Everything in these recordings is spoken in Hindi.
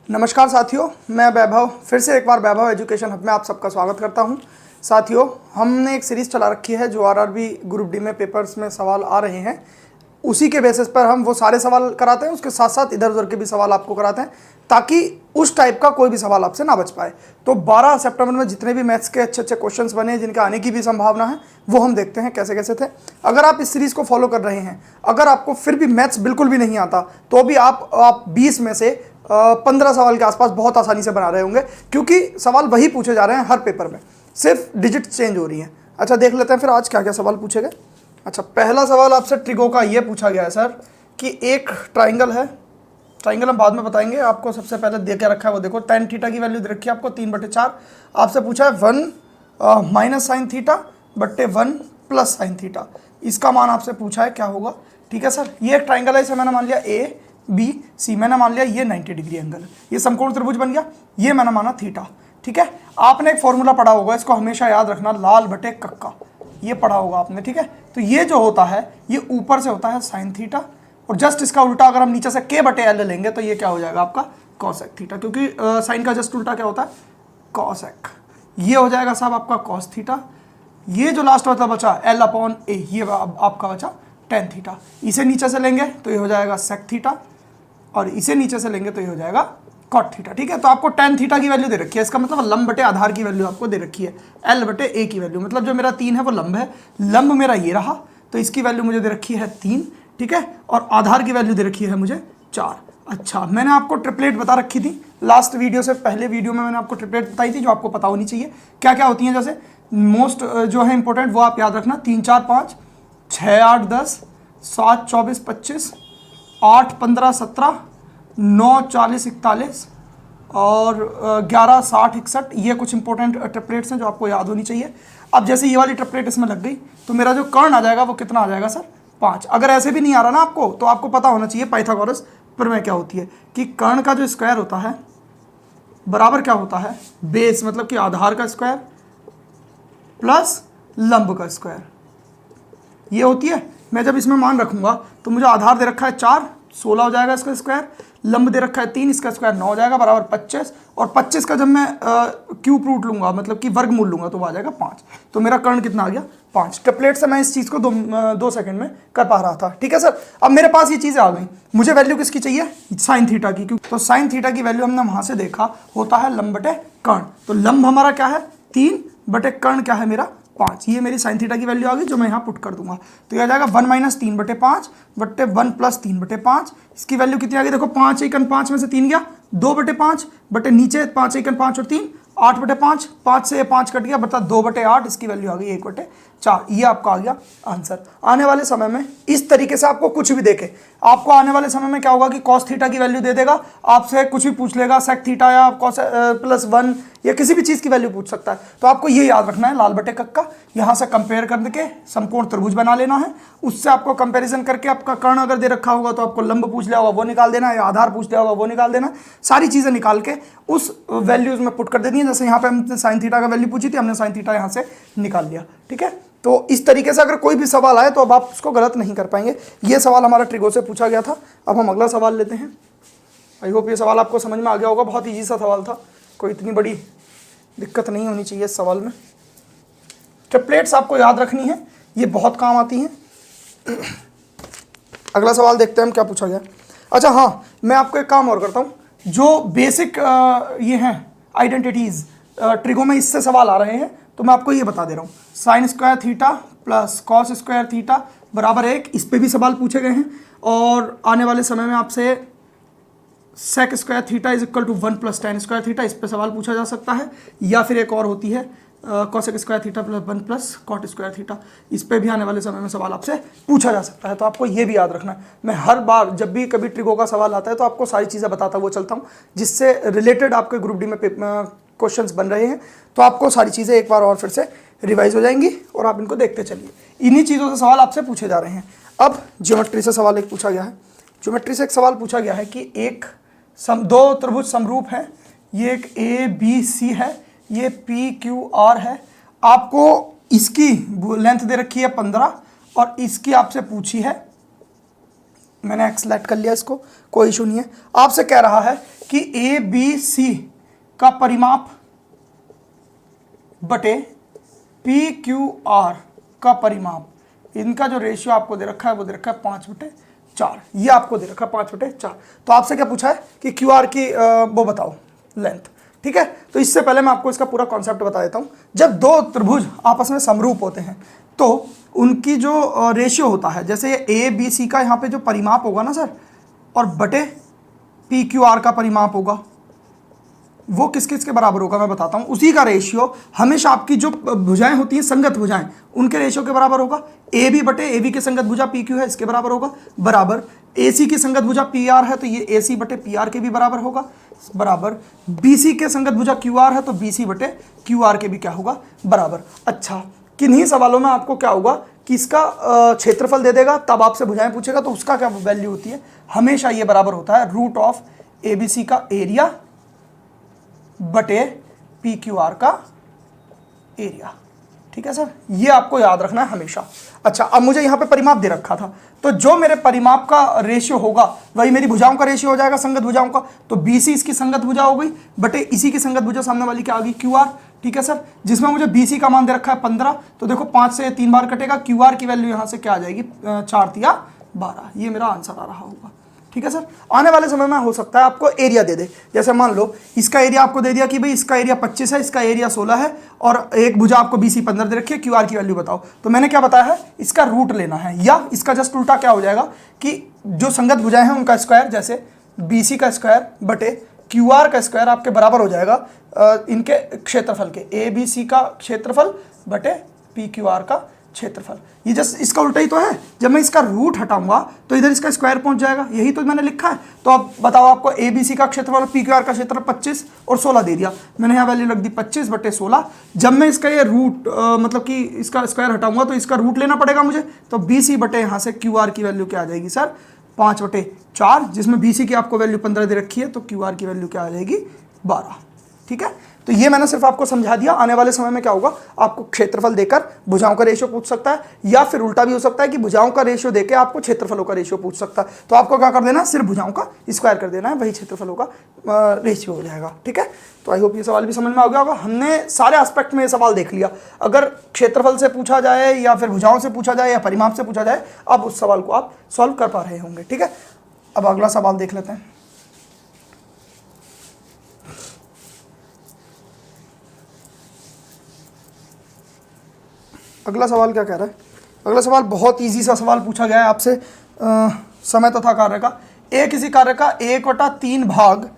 नमस्कार साथियों, मैं वैभव फिर से एक बार वैभव एजुकेशन हब में आप सबका स्वागत करता हूं। साथियों, हमने एक सीरीज़ चला रखी है जो आरआरबी ग्रुप डी में पेपर्स में सवाल आ रहे हैं, उसी के बेसिस पर हम वो सारे सवाल कराते हैं, उसके साथ साथ इधर उधर के भी सवाल आपको कराते हैं ताकि उस टाइप का कोई भी सवाल आपसे ना बच पाए। तो 12 सितंबर में जितने भी मैथ्स के अच्छे अच्छे क्वेश्चंस बने जिनके आने की भी संभावना है वो हम देखते हैं कैसे कैसे थे। अगर आप इस सीरीज़ को फॉलो कर रहे हैं, अगर आपको फिर भी मैथ्स बिल्कुल भी नहीं आता तो भी आप 20 में से 15 सवाल के आसपास बहुत आसानी से बना रहे होंगे, क्योंकि सवाल वही पूछे जा रहे हैं हर पेपर में, सिर्फ डिजिट चेंज हो रही हैं। अच्छा, देख लेते हैं फिर आज क्या क्या सवाल पूछे गए। अच्छा, पहला सवाल आपसे ट्रिगो का ये पूछा गया है सर कि एक ट्राइंगल है, ट्राइंगल हम बाद में बताएंगे, आपको सबसे पहले दे के रखा है वो देखो, tan थीटा की वैल्यू दे रखी है आपको 3/4। आपसे पूछा है 1 माइनस साइन थीटा बट्टे 1 प्लस साइन थीटा, इसका मान आपसे पूछा है क्या होगा। ठीक है सर, ये एक ट्राइंगल है, इसे मैंने मान लिया ए बी सी, मैंने मान लिया ये 90 डिग्री एंगल है, ये समकोण त्रिभुज बन गया, ये मैंने माना थीटा। ठीक है, आपने एक फॉर्मूला पढ़ा होगा, इसको हमेशा याद रखना, लाल बटे कक्का, ये पढ़ा होगा आपने। ठीक है, तो ये जो होता है ये ऊपर से होता है साइन थीटा, और जस्ट इसका उल्टा अगर हम नीचे से k बटे एल लेंगे तो ये क्या हो जाएगा आपका कॉसेक थीटा, क्योंकि साइन का जस्ट उल्टा क्या होता है कॉसेक। ये हो जाएगा साहब आपका कॉस थीटा, ये जो लास्ट वाला बचा एल अपॉन ए, ये आपका बचा टेन थीटा। इसे नीचे से लेंगे तो ये हो जाएगा सेक थीटा, और इसे नीचे से लेंगे तो ये हो जाएगा कॉट थीटा। ठीक है, तो आपको टेन थीटा की वैल्यू दे रखी है, इसका मतलब लंब बटे आधार की वैल्यू आपको दे रखी है, एल बटे ए की वैल्यू, मतलब जो मेरा 3 है वो लंब है, लंब मेरा ये रहा, तो इसकी वैल्यू मुझे दे रखी है 3। ठीक है, और आधार की वैल्यू दे रखी है मुझे 4। अच्छा, मैंने आपको ट्रिपलेट बता रखी थी लास्ट वीडियो से, पहले वीडियो में मैंने आपको ट्रिपलेट बताई थी जो आपको पता होनी चाहिए क्या क्या होती हैं। जैसे मोस्ट जो है इंपॉर्टेंट वो आप याद रखना, 3 4 5 6 8 10 7 24 25 8 15 17 9 40 41 और 11 60 61, ये कुछ इंपॉर्टेंट ट्रिपलेट्स हैं जो आपको याद होनी चाहिए। अब जैसे ये वाली ट्रिपलेट इसमें लग गई तो मेरा जो कर्ण आ जाएगा वो कितना आ जाएगा सर 5। अगर ऐसे भी नहीं आ रहा ना आपको तो आपको पता होना चाहिए पाइथागोरस प्रमेय क्या होती है कि कर्ण का जो स्क्वायर होता है बराबर क्या होता है बेस, मतलब कि आधार का स्क्वायर प्लस लंब का स्क्वायर, ये होती है। मैं जब इसमें मान रखूंगा तो मुझे आधार दे रखा है 4, 16 हो जाएगा इसका स्क्वायर, लंब दे रखा है 3, इसका स्क्वायर 9 हो जाएगा बराबर 25, और 25 का जब मैं क्यूब रूट लूंगा मतलब कि वर्गमूल लूंगा तो वो आ जाएगा 5। तो मेरा कर्ण कितना आ गया 5। ट्रिपलेट से मैं इस चीज़ को 2 सेकंड में कर पा रहा था। ठीक है सर, अब मेरे पास ये चीज़ें आ गई, मुझे वैल्यू किसकी चाहिए साइन थीटा की, क्योंकि तो साइन थीटा की वैल्यू हमने वहां से देखा होता है लंब बटे कर्ण, तो लंब हमारा क्या है 3 बटे कर्ण क्या है मेरा 5, ये मेरी साइन थीटा की वैल्यू आ गई जो मैं यहाँ पुट कर दूंगा। तो ये आ जाएगा 1 माइनस 3 बटे 5 बटे 1 प्लस 3 बटे 5, इसकी वैल्यू कितनी आ गई देखो 5 एकन 5 में से 3 गया 2 बटे 5 बटे नीचे 5 एकन 5 और 3 8 बटे 5, 5 से 5 कट गया बता 2 बटे 8, इसकी वैल्यू आ गई 1 बटे 4। ये आपका आ गया आंसर। आने वाले समय में इस तरीके से आपको कुछ भी देखे, आपको आने वाले समय में क्या होगा कि कॉस थीटा की वैल्यू दे देगा, आपसे कुछ भी पूछ लेगा सेक थीटा या कॉस प्लस 1 या किसी भी चीज़ की वैल्यू पूछ सकता है। तो आपको ये याद रखना है लाल बटे कक्का, यहाँ से कंपेयर करके समकोण त्रिभुज बना लेना है, उससे आपको कंपैरिजन करके आपका कर्ण अगर दे रखा होगा तो आपको लंब पूछ लिया होगा वो निकाल देना, या आधार पूछ लिया होगा वो निकाल देना, सारी चीज़ें निकाल के उस वैल्यूज में पुट कर देनी है। जैसे यहाँ पे हमने साइन थीटा का वैल्यू पूछी थी, हमने साइन थीटा यहाँ से निकाल लिया। ठीक है, तो इस तरीके से अगर कोई भी सवाल आए तो अब आप उसको गलत नहीं कर पाएंगे। ये सवाल हमारा ट्रिगो से पूछा गया था। अब हम अगला सवाल लेते हैं। आई होप ये सवाल आपको समझ में आ गया होगा, बहुत ईजी सा सवाल था, कोई इतनी बड़ी दिक्कत नहीं होनी चाहिए इस सवाल में। ट्रिपलेट्स आपको याद रखनी है, ये बहुत काम आती हैं। अगला सवाल देखते हैं हम क्या पूछा गया। अच्छा हाँ, मैं आपको एक काम और करता हूँ, जो बेसिक ये हैं आइडेंटिटीज़ ट्रिगो में इससे सवाल आ रहे हैं तो मैं आपको ये बता दे रहा हूँ, sine square theta plus cos square theta बराबर 1, इस पे भी सवाल पूछे गए हैं, और आने वाले समय में आपसे sec square theta is equal to 1 plus ten square theta, इस पे सवाल पूछा जा सकता है, या फिर एक और होती है cosec square theta plus 1 plus cot square theta, इस पे भी आने वाले समय में सवाल आपसे पूछा जा सकता है। तो आपको ये भी याद रखना है, मैं हर बार जब भी कभी ट्रिगो का सवाल आता है तो आपको सारी चीज़ें बताता हुआ चलता हूँ जिससे रिलेटेड आपके ग्रुप डी में क्वेश्चंस बन रहे हैं, तो आपको सारी चीज़ें एक बार और फिर से रिवाइज हो जाएंगी और आप इनको देखते चलिए। इन्हीं चीज़ों से सवाल आपसे पूछे जा रहे हैं। अब ज्योमेट्री से सवाल एक पूछा गया है, ज्योमेट्री से एक सवाल पूछा गया है कि दो त्रिभुज समरूप हैं, ये एक ए बी सी है, ये पी क्यू आर है, आपको इसकी लेंथ दे रखी है 15 और इसकी आपसे पूछी है मैंने एक्स सेलेक्ट कर लिया, इसको कोई इशू नहीं है। आपसे कह रहा है कि ए बी सी का परिमाप बटे पी क्यू आर का परिमाप, इनका जो रेशियो आपको दे रखा है वो दे रखा है 5/4। ये आपको दे रखा है 5/4। तो आपसे क्या पूछा है कि क्यू आर की वो बताओ लेंथ, ठीक है। तो इससे पहले मैं आपको इसका पूरा कॉन्सेप्ट बता देता हूँ। जब दो त्रिभुज आपस में समरूप होते हैं तो उनकी जो रेशियो होता है, जैसे ये ए बी सी का यहाँ पे जो परिमाप होगा ना सर, और बटे पी क्यू आर का परिमाप होगा, वो किस किस के बराबर होगा मैं बताता हूँ। उसी का रेशियो हमेशा आपकी जो भुजाएं होती हैं, संगत भुजाएं, उनके रेशियो के बराबर होगा। ए बी बटे ए बी की संगत भुजा पी क्यू है, इसके बराबर होगा। बराबर ए सी की संगत भुजा पी आर है, तो ये ए सी बटे पी आर के भी बराबर होगा। बराबर बी सी के संगत भुजा क्यू आर है, तो बी सी बटे क्यू आर के भी क्या होगा, बराबर। अच्छा, किन्हीं सवालों में आपको क्या होगा कि इसका क्षेत्रफल दे देगा, तब आपसे भुजाएं पूछेगा तो उसका क्या वैल्यू होती है, हमेशा ये बराबर होता है root of A B C का एरिया बटे पी क्यू आर का एरिया, ठीक है सर। ये आपको याद रखना है हमेशा। अच्छा, अब मुझे यहाँ पे परिमाप दे रखा था, तो जो मेरे परिमाप का रेशियो होगा वही मेरी भुजाओं का रेशियो हो जाएगा, संगत भुजाओं का। तो बी सी इसकी संगत भुजा हो गई बटे इसी की संगत भुजा सामने वाली क्या आ गई, क्यू आर, ठीक है सर। जिसमें मुझे बी सी का मान दे रखा है 15, तो देखो 5 से 3 बार कटेगा, क्यू आर की वैल्यू यहाँ से क्या आ जाएगी, 4 या 12। ये मेरा आंसर आ रहा होगा, ठीक है सर। आने वाले समय में हो सकता है आपको एरिया दे दे, जैसे मान लो इसका एरिया आपको दे दिया कि भाई इसका एरिया 25 है, इसका एरिया 16 है, और एक भुजा आपको BC 15 दे रखी है, क्यू आर की वैल्यू बताओ। तो मैंने क्या बताया है, इसका रूट लेना है, या इसका जस्ट उल्टा क्या हो जाएगा कि जो संगत भुजाएं हैं उनका स्क्वायर, जैसे BC का स्क्वायर बटे क्यू आर का स्क्वायर आपके बराबर हो जाएगा इनके क्षेत्रफल के, ABC का क्षेत्रफल बटे PQR का क्षेत्रफल। ये जस्ट इसका उल्टा ही तो है। जब मैं इसका रूट हटाऊंगा तो इधर इसका स्क्वायर पहुंच जाएगा, यही तो मैंने लिखा है। तो अब बताओ, आपको ABC का क्षेत्रफल PQR का क्षेत्रफल 25 और 16 दे दिया, मैंने यहाँ वैल्यू रख दी 25 बटे 16। जब मैं इसका ये रूट मतलब कि इसका स्क्वायर हटाऊंगा तो इसका रूट लेना पड़ेगा मुझे, तो BC बटे यहाँ से QR की वैल्यू क्या आ जाएगी सर, 5/4, जिसमें BC की आपको वैल्यू 15 दे रखी है, तो QR की वैल्यू क्या आ जाएगी, 12, ठीक है। तो ये मैंने सिर्फ आपको समझा दिया। आने वाले समय में क्या होगा, आपको क्षेत्रफल देकर भुजाओं का रेशियो पूछ सकता है, या फिर उल्टा भी हो सकता है कि भुजाओं का रेशियो देकर आपको क्षेत्रफलों का रेशियो पूछ सकता है। तो आपको क्या कर देना है, सिर्फ भुजाओं का स्क्वायर कर देना है, वही क्षेत्रफलों का रेशियो हो जाएगा, ठीक है। तो आई होप ये सवाल भी समझ में आ गया होगा। हमने सारे एस्पेक्ट में ये सवाल देख लिया। अगर क्षेत्रफल से पूछा जाए, या फिर भुजाओं से पूछा जाए, या परिमाप से पूछा जाए, अब उस सवाल को आप सॉल्व कर पा रहे होंगे, ठीक है। अब अगला सवाल देख लेते हैं। अगला सवाल क्या कह रहा है, अगला सवाल बहुत इजी सा सवाल पूछा गया है आपसे, समय तथा कार्य का। किसी कार्य का 1/3 भाग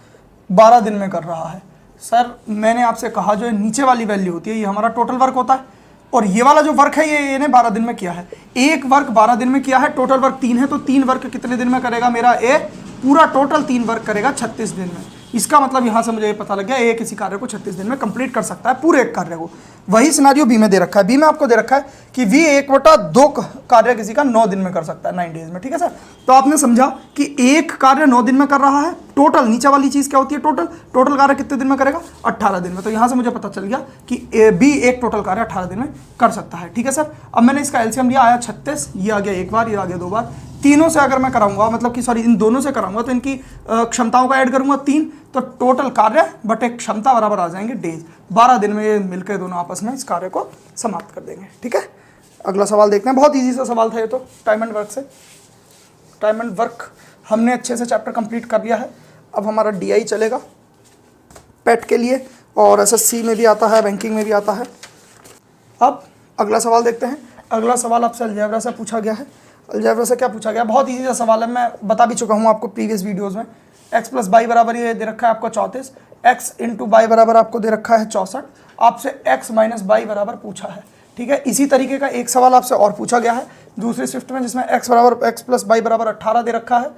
12 दिन में कर रहा है। सर मैंने आपसे कहा जो नीचे वाली वैल्यू होती है ये हमारा टोटल वर्क होता है, और ये वाला जो वर्क है ये इन्हें 12 दिन में किया है। एक वर्क 12 दिन में किया है, टोटल वर्क 3 है, तो 3 वर्क कितने दिन में करेगा मेरा ए, पूरा टोटल 3 वर्क करेगा 36 दिन में। इसका मतलब यहाँ से मुझे ये पता लग गया ए किसी कार्य को 36 दिन में कंप्लीट कर सकता है, पूरे एक कार्य को। वही सिनारियो बी में दे रखा है। बी में आपको दे रखा है कि वी 1/2 कार्य किसी का 9 दिन में कर सकता है, 9 डेज में, ठीक है सर। तो आपने समझा कि एक कार्य 9 दिन में कर रहा है। टोटल नीचे वाली चीज क्या होती है, टोटल कार्य कितने दिन में करेगा, 18 दिन में। तो यहाँ से मुझे पता चल गया कि बी एक टोटल कार्य 18 दिन में कर सकता है, ठीक है सर। अब मैंने इसका एलसीएम लिया, आया 36, ये आ गया एक बार, ये आ गया 2 बार। तीनों से अगर मैं कराऊंगा, मतलब कि सॉरी इन दोनों से कराऊंगा, तो इनकी क्षमताओं का ऐड करूंगा 3, तो टोटल कार्य बटे क्षमता बराबर आ जाएंगे डेज। 12 दिन में ये मिलकर दोनों आपस में इस कार्य को समाप्त कर देंगे, ठीक है। अगला सवाल देखते हैं। बहुत इजी सा सवाल था ये तो, टाइम एंड वर्क से। टाइम एंड वर्क हमने अच्छे से चैप्टर कंप्लीट कर लिया है। अब हमारा DI चलेगा पेट के लिए, और SSC में भी आता है, बैंकिंग में भी आता है। अब अगला सवाल देखते हैं। अगला सवाल आपसे अलजेब्रा से पूछा गया है। अलजेब्रा से क्या पूछा गया, बहुत इजी सा सवाल है, मैं बता भी चुका हूँ आपको प्रीवियस वीडियोज़ में। x + y बराबर ये दे रखा है आपको 34, x × y बराबर आपको दे रखा है 64। आपसे x - y बराबर पूछा है, ठीक है। इसी तरीके का एक सवाल आपसे और पूछा गया है दूसरी शिफ्ट में, जिसमें x + y बराबर 18 दे रखा है,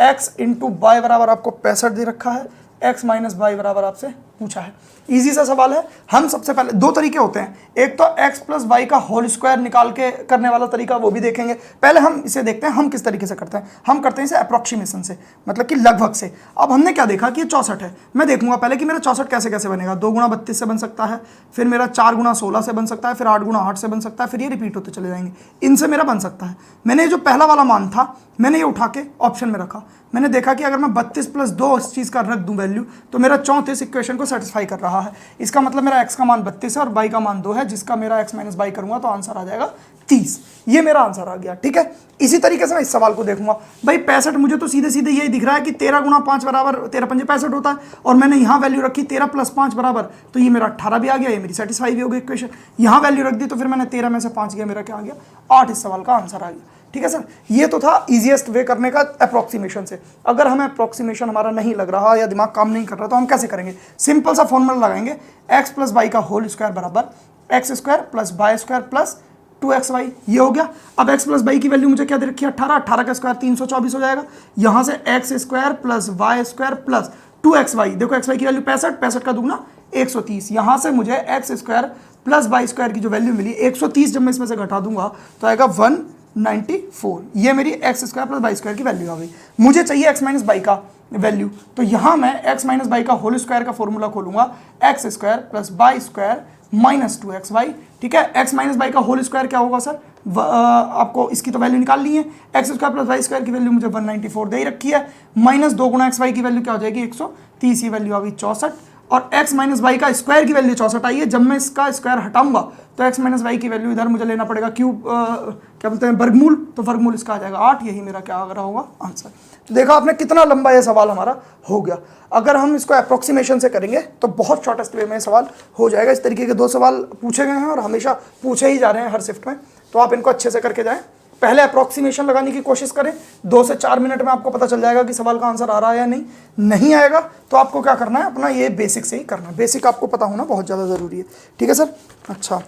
x × y बराबर आपको 65 दे रखा है, x - y बराबर आपसे पूछा है। इजी सा सवाल है। हम सबसे पहले दो तरीके होते हैं, एक तो x प्लस वाई का होल स्क्वायर निकाल के करने वाला तरीका, वो भी देखेंगे। पहले हम इसे देखते हैं हम किस तरीके से करते हैं। हम करते हैं इसे अप्रोक्सीमेशन से, मतलब कि लगभग से। अब हमने क्या देखा कि ये 64 है, मैं देखूंगा पहले कि मेरा 64 कैसे कैसे बनेगा। 2 गुणा 32 से बन सकता है, फिर मेरा 4 गुणा 16 से बन सकता है, फिर 8 गुणा 8 से बन सकता है, फिर ये रिपीट होते चले जाएंगे, इनसे मेरा बन सकता है। मैंने जो पहला वाला मान था मैंने ये उठा के ऑप्शन में रखा। मैंने देखा कि अगर मैं 32 प्लस 2 इस चीज़ का रख दूं वैल्यू, तो मेरा 34 इक्वेशन को सेटिस्फाई कर रहा है। इसका मतलब मेरा x का मान 32 है और y का मान 2 है, जिसका मेरा x माइनस y करूंगा तो आंसर आ जाएगा 30। ये मेरा आंसर आ गया, ठीक है। इसी तरीके से मैं इस सवाल को देखूंगा। भाई 65 मुझे तो सीधे सीधे यही दिख रहा है कि 13 गुणा 5 बराबर 13 पंजे 65 होता है, और मैंने यहाँ वैल्यू रखी 13 प्लस 5 बराबर, तो ये मेरा 18 भी आ गया, ये मेरी सेटिस्फाई भी हो गई इक्वेशन। यहाँ वैल्यू रख दी तो फिर मैंने 13 में से 5 गया, मेरा क्या आ गया 8। इस सवाल का आंसर आ गया, ठीक है सर। ये तो था इजीएस्ट वे करने का अप्रोक्सीमेशन से। अगर हमें अप्रोक्सीमेशन हमारा नहीं लग रहा या दिमाग काम नहीं कर रहा तो हम कैसे करेंगे? सिंपल सा फॉर्मूला लगाएंगे, x प्लस वाई का होल स्क्वायर बराबर x square plus y square plus 2xy। ये हो गया। अब x प्लस वाई की वैल्यू मुझे क्या दे रखी है 18, 18 का स्क्वायर 324 हो जाएगा। यहाँ से x square plus y square plus 2xy, देखो xy की वैल्यू 65, 65 का दुगना 130। यहाँ से मुझे x square plus y square की जो वैल्यू मिली 130, जब मैं इसमें से घटा दूंगा तो आएगा 194। ये मेरी x square plus y square की वैल्यू आ गई। मुझे चाहिए एक्स माइनस वाई का वैल्यू, तो यहाँ मैं एक्स माइनस वाई का होल स्क्वायर का फॉर्मूला खोलूंगा, x square plus y square minus 2xy, ठीक है। एक्स माइनस वाई का होल स्क्वायर क्या होगा सर? आपको इसकी तो वैल्यू निकालनी है। X square plus y square की वैल्यू मुझे 194 दे ही रखी है, माइनस 2 गुणा एक्स वाई की वैल्यू क्या हो जाएगी 130, ये वैल्यू आ गई 64। और x माइनस वाई का स्क्वायर की वैल्यू 64 आई है। जब मैं इसका स्क्वायर हटाऊंगा तो x माइनस वाई की वैल्यू इधर मुझे लेना पड़ेगा क्यूब, क्या बोलते हैं वर्गमूल, तो वर्गमूल इसका आ जाएगा 8। यही मेरा क्या आ रहा होगा आंसर। तो देखा आपने कितना लंबा ये सवाल हमारा हो गया। अगर हम इसको अप्रोक्सीमेशन से करेंगे तो बहुत शॉर्टेस्ट वे में सवाल हो जाएगा। इस तरीके के 2 सवाल पूछे गए हैं और हमेशा पूछे ही जा रहे हैं हर शिफ्ट में, तो आप इनको अच्छे से करके जाएं। पहले अप्रोक्सीमेशन लगाने की कोशिश करें, 2 से 4 मिनट में आपको पता चल जाएगा कि सवाल का आंसर आ रहा है या नहीं आएगा तो आपको क्या करना है, अपना ये बेसिक से ही करना है। बेसिक आपको पता होना बहुत ज़्यादा ज़रूरी है, ठीक है सर। अच्छा,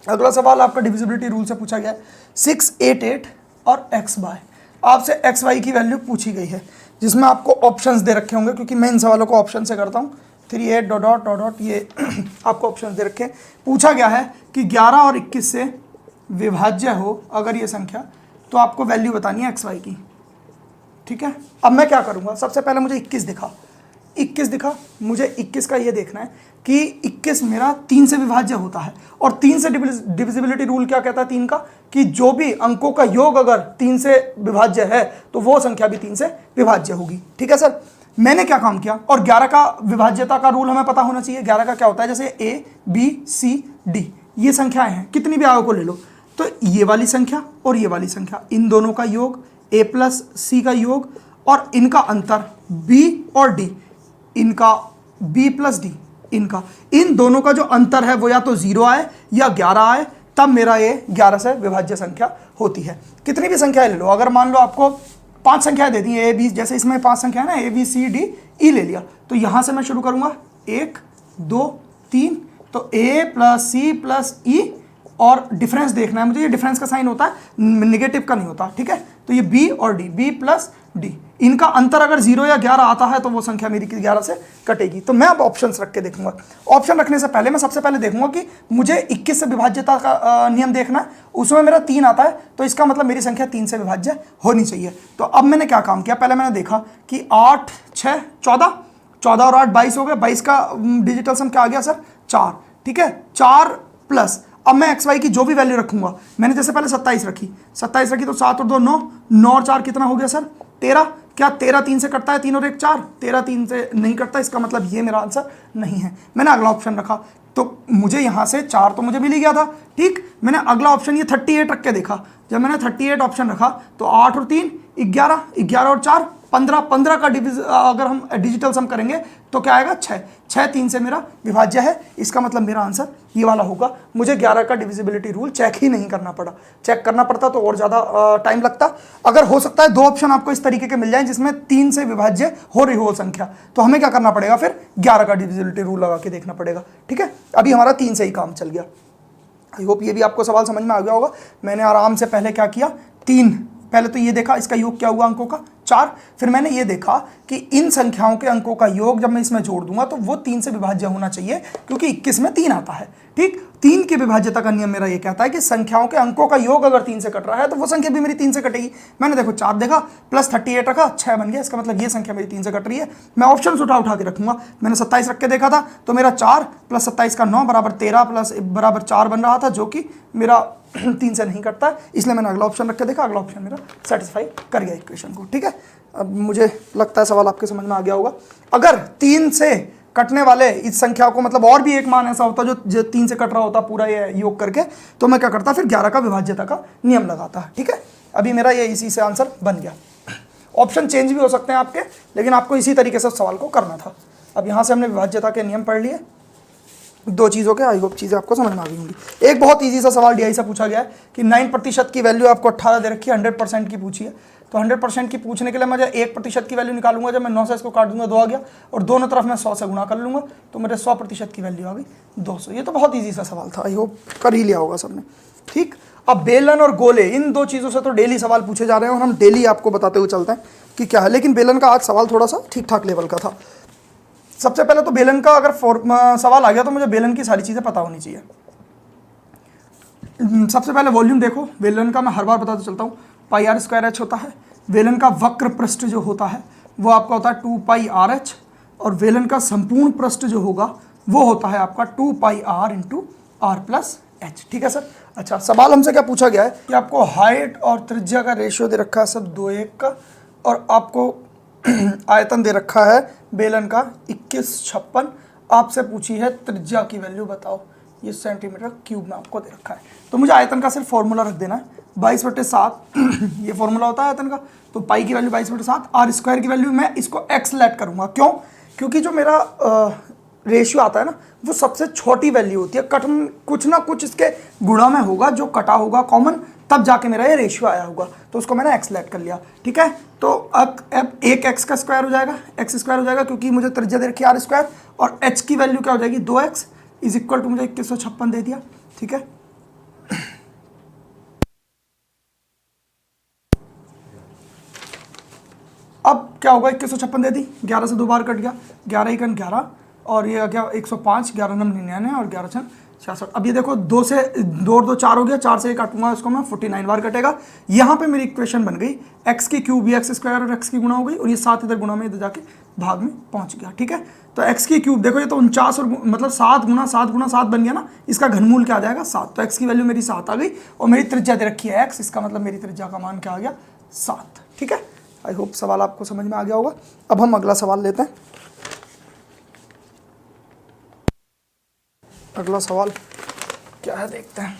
अगला सवाल आपका डिविजिबिलिटी रूल से पूछा गया है। 6, 8, 8 और एक्स बाय, आपसे एक्स वाई की वैल्यू पूछी गई है, जिसमें आपको ऑप्शंस दे रखे होंगे, क्योंकि मैं इन सवालों को ऑप्शन से करता हूँ। 3, 8 डॉट डॉट डॉट डॉट, ये आपको ऑप्शन दे रखे हैं। पूछा गया है कि 11 और 21 से विभाज्य हो अगर ये संख्या, तो आपको वैल्यू बतानी है एक्स वाई की, ठीक है। अब मैं क्या करूँगा, सबसे पहले मुझे 21 दिखा, मुझे 21 का ये देखना है कि 21 मेरा 3 से विभाज्य होता है, और 3 से डिविजिबिलिटी रूल क्या कहता है 3 का, कि जो भी अंकों का योग अगर 3 से विभाज्य है तो वो संख्या भी 3 से विभाज्य होगी, ठीक है सर। मैंने क्या काम किया, और 11 का विभाज्यता का रूल हमें पता होना चाहिए। 11 का क्या होता है, जैसे A B C D ये संख्याएं हैं, कितनी भी आगे को ले लो, तो ये वाली संख्या और ये वाली संख्या, इन दोनों का योग, A प्लस C का योग, और इनका अंतर B और D, इनका B प्लस D, इनका, इन दोनों का जो अंतर है वो या तो 0 आए या 11 आए, तब मेरा ये 11 से विभाज्य संख्या होती है। कितनी भी संख्याएं ले लो, अगर मान लो आपको 5 संख्याएं दे दी A B, जैसे इसमें 5 संख्या है ना, A B C D E ले लिया, तो यहां से मैं शुरू करूंगा 1 2 3, तो A plus C plus E, और डिफरेंस देखना है मुझे, ये डिफरेंस का साइन होता है, नेगेटिव का नहीं होता, ठीक है। तो ये B और D, B प्लस D, इनका अंतर अगर 0 या 11 आता है तो वो संख्या मेरी 11 से कटेगी। तो मैं अब ऑप्शंस रख के देखूंगा। ऑप्शन रखने से पहले मैं सबसे पहले देखूंगा कि मुझे 21 से विभाज्यता का नियम देखना है, उसमें मेरा 3 आता है, तो इसका मतलब मेरी संख्या 3 से विभाज्य होनी चाहिए। तो अब मैंने क्या काम किया, पहले मैंने देखा कि 8 6 14, 14 और 8 22 हो गए, 22 का डिजिटल सम क्या आ गया सर 4, ठीक है। 4 प्लस, अब मैं एक्स वाई की जो भी वैल्यू रखूंगा, मैंने जैसे पहले 27 रखी तो 7 और 2 9, 9 और 4 कितना हो गया सर 13। क्या 13 3 से कटता है, 3 और 1 4, 13 3 से नहीं कटता, इसका मतलब ये मेरा आंसर नहीं है। मैंने अगला ऑप्शन रखा, तो मुझे यहाँ से 4 तो मुझे मिल ही गया था, ठीक। मैंने अगला ऑप्शन ये 38 रख के देखा, जब मैंने 38 ऑप्शन रखा तो 8 और 3 11, 11 और 4 15, 15 का अगर हम डिजिटल सम करेंगे तो क्या आएगा 6, 6 3 से मेरा विभाज्य है, इसका मतलब मेरा आंसर ये वाला होगा। मुझे 11 का डिविजिबिलिटी रूल चेक ही नहीं करना पड़ा, चेक करना पड़ता तो और ज़्यादा टाइम लगता। अगर हो सकता है 2 ऑप्शन आपको इस तरीके के मिल जाएं जिसमें 3 से विभाज्य हो रही हो संख्या, तो हमें क्या करना पड़ेगा, फिर 11 का डिविजिबिलिटी रूल लगा के देखना पड़ेगा, ठीक है। अभी हमारा 3 से ही काम चल गया। आई होप ये भी आपको सवाल समझ में आ गया होगा। मैंने आराम से पहले क्या किया, 3, पहले तो ये देखा इसका योग क्या हुआ अंकों का 4। फिर मैंने ये देखा कि इन संख्याओं के अंकों का योग जब मैं इसमें जोड़ दूंगा तो वो 3 से विभाज्य होना चाहिए, क्योंकि 21 में 3 आता है। ठीक, 3 की विभाज्यता का नियम मेरा ये कहता है कि संख्याओं के अंकों का योग अगर 3 से कट रहा है तो वो संख्या भी मेरी 3 से कटेगी। मैंने देखो 4 देखा, प्लस 38 रखा, 6 बन गया, इसका मतलब ये संख्या मेरी 3 से कट रही है। मैं ऑप्शन उठा के रखूंगा। मैंने 27 रख के देखा था तो मेरा 4 प्लस 27 का 9 बराबर 13 प्लस बराबर 4 बन रहा था, जो कि मेरा 3 से नहीं कटता है, इसलिए मैंने अगला ऑप्शन रख के देखा। अगला ऑप्शन मेरा सेटिस्फाई कर गया इक्वेशन को। ठीक है, अब मुझे लगता है सवाल आपके समझ में आ गया होगा। अगर 3 से कटने वाले इस संख्या को, मतलब और भी एक मान ऐसा होता जो 3 से कट रहा होता पूरा ये योग करके, तो मैं क्या करता, फिर 11 का विभाज्यता का नियम लगाता। ठीक है, अभी मेरा ये इसी से आंसर बन गया। ऑप्शन चेंज भी हो सकते हैं आपके, लेकिन आपको इसी तरीके से सवाल को करना था। अब यहाँ से हमने विभाज्यता के नियम पढ़ लिए, 2 चीज़ों के, आई होप चीज़ें आपको समझ में आ गई होंगी। एक बहुत ईजी सा सवाल DI से पूछा गया है कि 9% की वैल्यू आपको 18 दे रखी है, 100% की पूछी है। तो 100% की पूछने के लिए मैं 1% की वैल्यू निकालूंगा, जब मैं 9 से इसको काट दूंगा 2 आ गया, और दोनों तरफ मैं 100 से गुणा कर लूंगा तो मेरे 100% की वैल्यू आ गई 200। ये तो बहुत ईजी सा सवाल था, आई होप कर ही लिया होगा सबने। ठीक, अब बेलन और गोले, इन 2 चीज़ों से तो डेली सवाल पूछे जा रहे हैं और हम डेली आपको बताते हुए चलते हैं कि क्या है। लेकिन बेलन का आज सवाल थोड़ा सा ठीक ठाक लेवल का था। सबसे पहले तो बेलन का अगर सवाल आ गया तो मुझे बेलन की सारी चीज़ें पता होनी चाहिए। सबसे पहले वॉल्यूम देखो, बेलन का मैं हर बार बताता चलता हूँ, पाई आर स्क्वायर एच होता है। बेलन का वक्र पृष्ठ जो होता है वो आपका होता है 2 पाई आर एच, और बेलन का संपूर्ण पृष्ठ जो होगा वो होता है आपका 2 pi r into r plus h. ठीक है सर। अच्छा, सवाल हमसे क्या पूछा गया है कि आपको हाइट और त्रिज्या का रेशियो दे रखा है सब 2:1 का, और आपको आयतन दे रखा है बेलन का 2156। आपसे पूछी है त्रिज्या की वैल्यू बताओ, ये सेंटीमीटर क्यूब में आपको दे रखा है। तो मुझे आयतन का सिर्फ फॉर्मूला रख देना है, 22/7 ये फॉर्मूला होता है आयतन का। तो पाई की वैल्यू 22/7, आर स्क्वायर की वैल्यू मैं इसको एक्स लेट करूँगा। क्यों? क्योंकि जो मेरा रेशियो आता है ना, वो सबसे छोटी वैल्यू होती है। कटन कुछ ना कुछ इसके गुणा में होगा, जो कटा होगा कॉमन, तब जाके मेरा ये रेशियो आया होगा, तो उसको मैंने एक्स लेट कर लिया। ठीक है, तो अब एक एक्स का स्क्वायर हो जाएगा, एक्स स्क्वायर हो जाएगा, क्योंकि मुझे त्रिज्या दे रखी है आर स्क्वायर, और एच की वैल्यू क्या हो जाएगी 2x इज इक्वल टू मुझे 2156 दे दिया। ठीक है, अब क्या होगा, 2156 दे दी, 11 से 2 बार कट गया, 11 एकन 11, और ये आ गया 105, 11 नम 99 और 11 छन 66। अब ये देखो 2 से 2 और 2 4 हो गया, 4 से 1 काटूंगा इसको मैं, 49 बार कटेगा। यहाँ पे मेरी इक्वेशन बन गई एक्स की क्यूब एक्स स्क्वायर और एक्स की गुणा हो गई, और ये 7 इधर गुणा में इधर जाके भाग में पहुंच गया। ठीक है, तो एक्स की क्यूब देखो, ये तो 49 और मतलब 7 गुणा 7 बन गया ना, इसका घनमूल क्या आ जाएगा 7। तो एक्स की वैल्यू मेरी 7 आ गई, और मेरी त्रिज्या दे रखी है एक्स, इसका मतलब मेरी त्रिज्या का मान क्या आ गया 7। ठीक है, आई होप सवाल आपको समझ में आ गया होगा। अब हम अगला सवाल लेते हैं। अगला सवाल क्या है देखते हैं।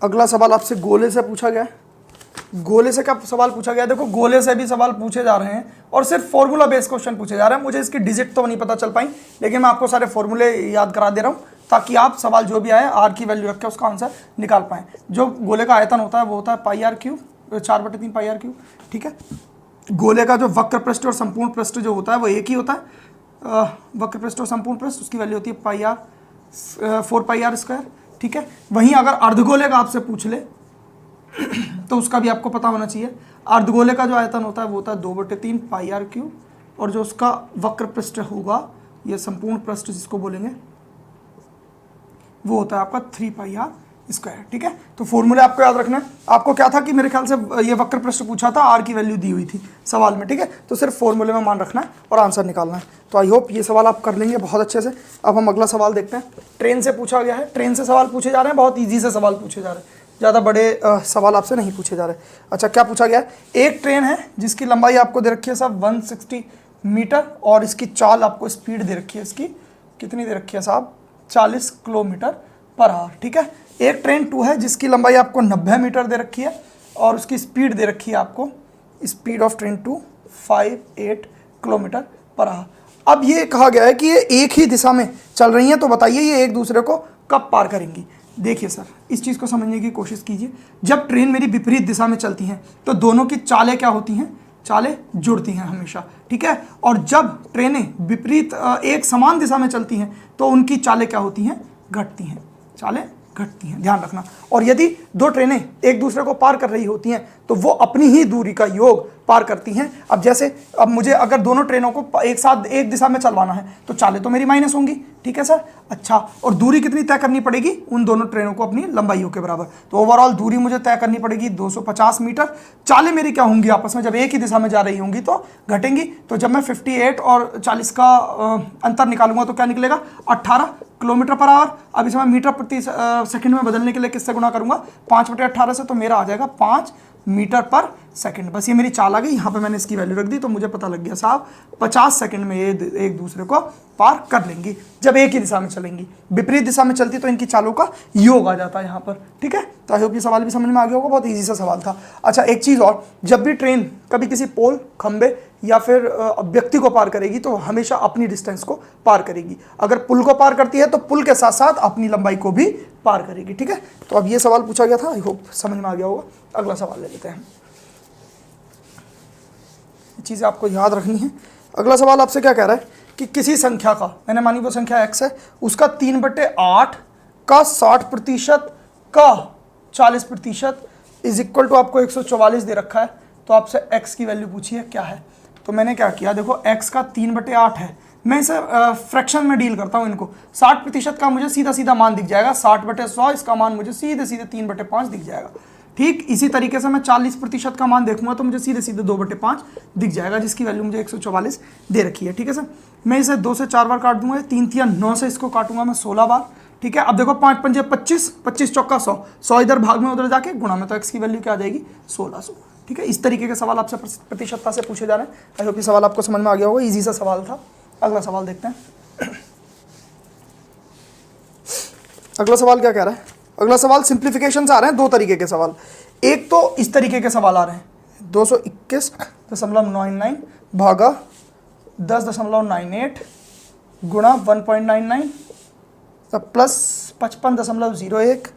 अगला सवाल आपसे गोले से पूछा गया है। गोले से क्या सवाल पूछा गया है? देखो, गोले से भी सवाल पूछे जा रहे हैं, और सिर्फ फॉर्मूला बेस्ड क्वेश्चन पूछे जा रहे हैं। मुझे इसकी डिजिट तो नहीं पता चल पाई, लेकिन मैं आपको सारे फॉर्मूले याद करा दे रहा हूँ, ताकि आप सवाल जो भी आए आर की वैल्यू रख के उसका आंसर निकाल पाएँ। जो गोले का आयतन होता है वो होता है pi r cube, 4/3 pi r cube. ठीक है, गोले का जो वक्र पृष्ठ और संपूर्ण पृष्ठ जो होता है वो एक ही होता है। वक्र पृष्ठ और संपूर्ण पृष्ठ, उसकी वैल्यू होती है pi are 4 pi are square. ठीक है, वहीं अगर अर्धगोले का आपसे पूछ ले तो उसका भी आपको पता होना चाहिए। अर्धगोले का जो आयतन होता है वो होता है 2/3 पाई आर क्यूब, और जो उसका वक्र पृष्ठ होगा, ये संपूर्ण पृष्ठ जिसको बोलेंगे, वो होता है आपका 3 पाई आर स्क्वायर। ठीक है, तो फॉर्मूले आपको याद रखना है। आपको क्या था कि मेरे ख्याल से ये वक्र पृष्ठ पूछा था, आर की वैल्यू दी हुई थी सवाल में। ठीक है, तो सिर्फ फॉर्मूले में मान रखना है और आंसर निकालना है। तो आई होप ये सवाल आप कर लेंगे बहुत अच्छे से। अब हम अगला सवाल देखते हैं। ट्रेन से पूछा गया है, ट्रेन से सवाल पूछे जा रहे हैं, बहुत ईजी से सवाल पूछे जा रहे हैं, ज़्यादा बड़े सवाल आपसे नहीं पूछे जा रहे। अच्छा, क्या पूछा गया है? एक ट्रेन है जिसकी लंबाई आपको दे रखी है साहब 160 मीटर, और इसकी चाल आपको स्पीड दे रखी है, इसकी कितनी दे रखी है साहब 40 किलोमीटर पर आवर। ठीक है, एक ट्रेन 2 है जिसकी लंबाई आपको 90 मीटर दे रखी है, और उसकी स्पीड दे रखी है आपको, speed of train 2 58 kilometre per hour. अब ये कहा गया है कि ये एक ही दिशा में चल रही हैं, तो बताइए ये एक दूसरे को कब पार करेंगी। देखिए सर, इस चीज़ को समझने की कोशिश कीजिए। जब ट्रेन मेरी विपरीत दिशा में चलती हैं तो दोनों की चालें क्या होती हैं, चालें जुड़ती हैं हमेशा। ठीक है, और जब ट्रेनें विपरीत एक समान दिशा में चलती हैं तो उनकी चालें क्या होती हैं, घटती हैं। चालें घटती हैं, ध्यान रखना। और यदि दो ट्रेनें एक दूसरे को पार कर रही होती हैं तो वो अपनी ही दूरी का योग पार करती हैं। अब जैसे अब मुझे अगर दोनों ट्रेनों को एक साथ एक दिशा में चलवाना है तो चालें तो मेरी माइनस होंगी, ठीक है सर। अच्छा, और दूरी कितनी तय करनी पड़ेगी उन दोनों ट्रेनों को अपनी लंबाइयों के बराबर। तो ओवरऑल दूरी मुझे तय करनी पड़ेगी 250 मीटर। चालें मेरी क्या होंगी आपस में, जब एक ही दिशा में जा रही होंगी तो घटेंगी। तो जब मैं 58 और 40 का अंतर निकालूंगा तो क्या निकलेगा, 18 किलोमीटर पर आवर। अब इसे मैं मीटर प्रति सेकंड में बदलने के लिए किससे गुणा करूंगा, 5/18 से, तो मेरा आ जाएगा 5 मीटर पर सेकंड। बस ये मेरी चाल आ गई, यहाँ पे मैंने इसकी वैल्यू रख दी तो मुझे पता लग गया साहब 50 सेकंड में ये एक दूसरे को पार कर लेंगी जब एक ही दिशा में चलेंगी। विपरीत दिशा में चलती तो इनकी चालों का योग आ जाता है यहाँ पर, ठीक है। तो आई होप ये सवाल भी समझ में आ गया होगा, बहुत ईजी सा सवाल था। अच्छा, एक चीज़ और, जब भी ट्रेन कभी किसी पोल, खंबे या फिर व्यक्ति को पार करेगी तो हमेशा अपनी डिस्टेंस को पार करेगी। अगर पुल को पार करती है तो पुल के साथ साथ अपनी लंबाई को भी पार करेगी, ठीक है। तो अब ये सवाल पूछा गया था, आई होप समझ में आ गया होगा। अगला सवाल ले लेते हैं, चीज़ें आपको याद रखनी है। अगला सवाल आपसे क्या कह रहा है कि किसी संख्या का, मैंने मानी वो संख्या x है, उसका 3/8 का 60% का 40% इज इक्वल टू आपको 144 दे रखा है। तो आपसे x की वैल्यू पूछी है क्या है। तो मैंने क्या किया, देखो x का 3/8 है, मैं इसे फ्रैक्शन में डील करता हूँ इनको। 60% का मुझे सीधा सीधा मान दिख जाएगा, 60/100, इसका मान मुझे सीधे सीधे 3/5 दिख जाएगा। ठीक इसी तरीके से मैं 40% का मान देखूंगा तो मुझे सीधे सीधे 2/5 दिख जाएगा, जिसकी वैल्यू मुझे 144 दे रखी है, ठीक है सर। मैं इसे 2 से 4 बार काट दूंगा, 3 या 9 से इसको काटूंगा मैं 16 बार, ठीक है। अब देखो 5 पंजे 25, 25 चौका 100, 100 इधर भाग में उधर जाके गुणा में, तो x की वैल्यू क्या आ जाएगी 1600, ठीक है। इस तरीके के सवाल आपसे प्रतिशतता से पूछे जा रहे हैं। आई होप ये सवाल आपको समझ में आ गया होगा, ईजी सा सवाल था। अगला सवाल देखते हैं। अगला सवाल क्या कह रहा है, अगला सवाल सिंप्लीफिकेशन से आ रहे हैं, 2 तरीके के सवाल। एक तो इस तरीके के सवाल आ रहे हैं, 221.99 भागा 10.98 गुणा 1.99 प्लस 55.01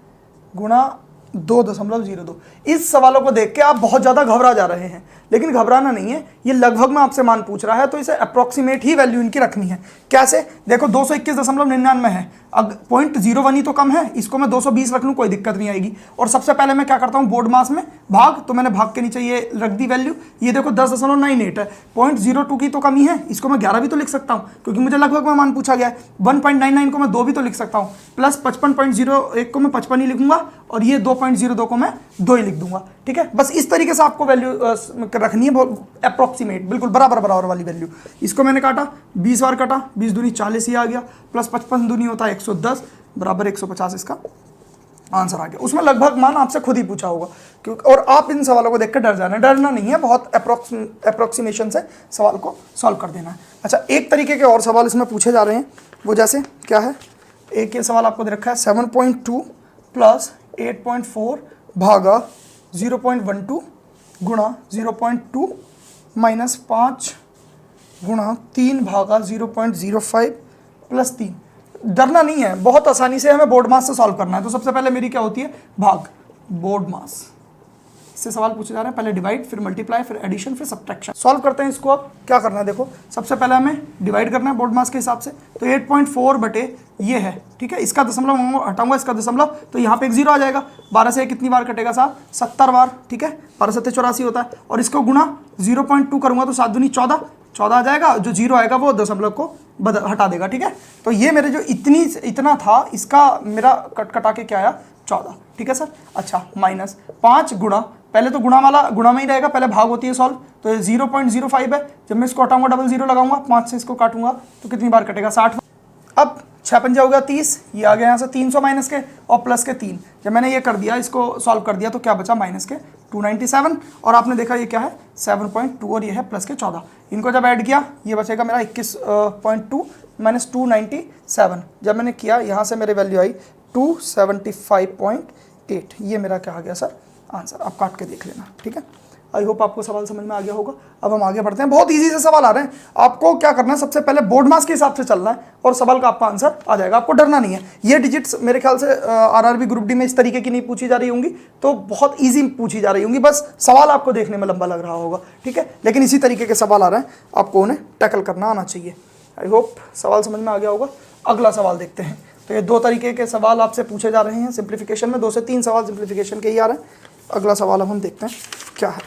गुणा 2.02। इस सवालों को देख के आप बहुत ज़्यादा घबरा जा रहे हैं, लेकिन घबराना नहीं है, ये लगभग में आपसे मान पूछ रहा है तो इसे अप्रॉक्सीमेट ही वैल्यू इनकी रखनी है। कैसे, देखो 221.99 है, अब 0.01 ही तो कम है, इसको मैं 220 रख लूँ कोई दिक्कत नहीं आएगी। और सबसे पहले मैं क्या करता हूँ, बोर्ड मास में भाग, तो मैंने भाग के नीचे ये रख दी वैल्यू। ये देखो 10.98 है, 0.02 की तो कमी है, इसको मैं 11 भी तो लिख सकता हूँ क्योंकि मुझे लगभग में मान पूछा गया है। 1.99 को मैं 2 भी तो लिख सकता हूँ, प्लस 55.01 को मैं 55 ही लिखूंगा और ये 2.02 को मैं 2 ही लिख दूंगा, ठीक है। बस इस तरीके से आपको वैल्यू रखनी है, अप्रॉक्सीमेट, बिल्कुल बराबर बराबर वाली वैल्यू। इसको मैंने काटा, 20 बार काटा, 20 दूनी 40 ही आ गया, प्लस 55 दूनी होता है 110 बराबर 150, इसका आंसर आ गया। उसमें लगभग मान आपसे खुद ही पूछा होगा क्योंकि, और आप इन सवालों को देखकर डरना नहीं है, बहुत अप्रॉक्सीमेशन से सवाल को सॉल्व कर देना है। अच्छा, एक तरीके के और सवाल इसमें पूछे जा रहे हैं, वो जैसे क्या है, एक ये सवाल आपको दे रखा है 7.2 प्लस 8.4 भागा 0.12 गुणा 0.2 माइनस 5 गुणा 3 भागा 0.05 प्लस 3। डरना नहीं है, बहुत आसानी से हमें बोर्ड मास से सॉल्व करना है। तो सबसे पहले मेरी क्या होती है, भाग, बोर्ड मास, इससे सवाल पूछे जा रहे हैं। पहले डिवाइड, फिर मल्टीप्लाई, फिर एडिशन, फिर सब्ट्रैक्शन। सॉल्व करते हैं इसको। अब क्या करना है, देखो सबसे पहले हमें डिवाइड करना है बोर्ड मास के हिसाब से। तो 8.4 बटे ये है, ठीक है, इसका दशमलव हटाऊंगा, इसका दशमलव, तो यहाँ पे एक 0 आ जाएगा। 12 से कितनी बार कटेगा साहब, 70 बार, ठीक है, 12 7 84 होता है। और इसको गुणा 0.2 करूंगा तो 7 दूनी 14 आ जाएगा, जो 0 आएगा वो दशमलव को हटा देगा, ठीक है। तो ये मेरे जो इतना था, इसका मेरा कटा के क्या आया 14, ठीक है सर। अच्छा, माइनस 5 गुणा, पहले तो गुणा वाला गुणा में ही रहेगा, पहले भाग होती है सॉल्व, तो ये 0.05 है। जब मैं इसको हटाऊंगा डबल 0 लगाऊंगा, 5 से इसको काटूंगा तो कितनी बार कटेगा 60। अब 6 पंजा हो गया 30, ये आ गया यहाँ से 300 माइनस के और प्लस के 3। जब मैंने ये कर दिया, इसको सॉल्व कर दिया, तो क्या बचा माइनस के 297। और आपने देखा ये क्या है 7.2 और ये है प्लस के 14। इनको जब ऐड किया ये बचेगा मेरा 21.2 माइनस 297। जब मैंने किया यहाँ से मेरी वैल्यू आई 275.8। ये मेरा क्या आ गया सर आंसर। आप काट के देख लेना, ठीक है। आई होप आपको सवाल समझ में आ गया होगा। अब हम आगे बढ़ते हैं, बहुत इजी से सवाल आ रहे हैं। आपको क्या करना है, सबसे पहले बोर्ड मास के हिसाब से चलना है और सवाल का आपका आंसर आ जाएगा, आपको डरना नहीं है। ये डिजिट्स मेरे ख्याल से आरआरबी ग्रुप डी में इस तरीके की नहीं पूछी जा रही होंगी, तो बहुत ईजी पूछी जा रही होंगी, बस सवाल आपको देखने में लंबा लग रहा होगा, ठीक है, लेकिन इसी तरीके के सवाल आ रहे हैं, आपको उन्हें टैकल करना आना चाहिए। आई होप सवाल समझ में आ गया होगा। अगला सवाल देखते हैं। तो ये 2 तरीके के सवाल आपसे पूछे जा रहे हैं सिंप्लीफिकेशन में, 2 से 3 सवाल सिंप्लीफिकेशन के ही आ रहे हैं। अगला सवाल अब हम देखते हैं क्या है।